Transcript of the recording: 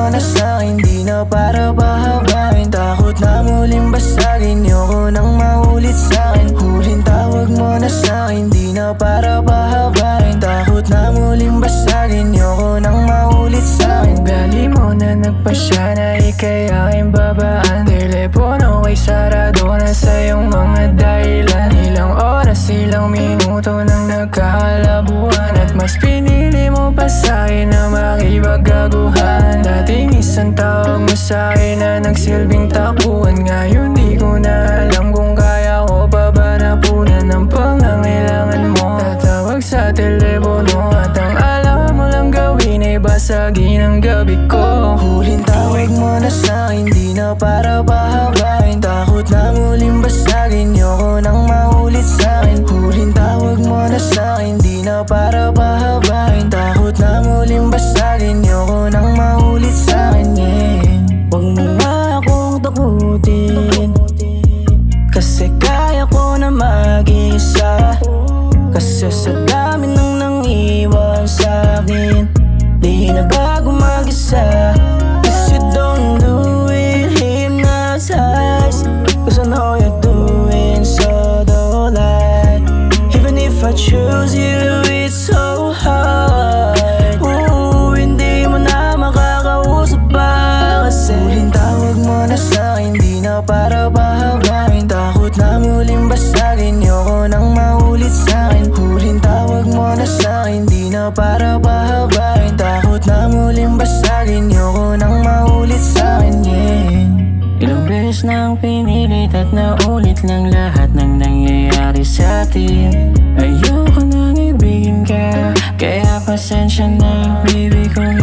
mo na sa'kin, di na para pahabain. Takot na muling basagin, yoko nang maulit sa'kin. Huling tawag mo na sa'kin, di na para pahabain. Takot na muling basagin, yoko nang maulit sa'kin. Ugali mo na nagpasya na ika'y aking babaan. Telepono ko'y sarado na sa iyong mga dahilan. Ilang oras, ilang minuto nang nagkakalabuan, at mas pinili mo pa sa'kin na makipagkaguhan. Dating isang tawag mo sa'kin na nagsilbing takbuhan. Ngayon di ko na alam kung kaya ko pa ba napunan ang pangangailangan mo. Tatawag sa telepono at ang alam mo lang gawin ay basagin ang gabi ko. Huling tawag mo na sa'kin, di na para pahabain. Takot na muling basagin, yoko nang maulit sa'kin. Huling tawag mo na sa'kin, di na para pahabain. Takot na muling basagin, yoko nang maulit sa'kin, yeah. Huwag mo nga akong takutin, kasi kaya ko na mag-isa. Kasi sa dami nang nangiwan sa'kin, di na bago mag-isa. Cause you don't do it, hypnotize. Cause I know you're doing so, don't lie. Even if I choose you, it's so hard. Ooh, hindi mo na makakausap pa. Kasi huling tawag mo na sa'kin, di na para pahabain. Takot na muling basagin, yoko nang maulit sa'kin. Huling tawag mo na sa'kin, di na para pahabain. Takot na muling basagin, yoko nang maulit sa'kin, yeah. Ilang beses na ang pinilit at naulit lang lahat ng nangyayari sa'tin. Ayoko nang ibigin ka, kaya pasensya na, baby, kung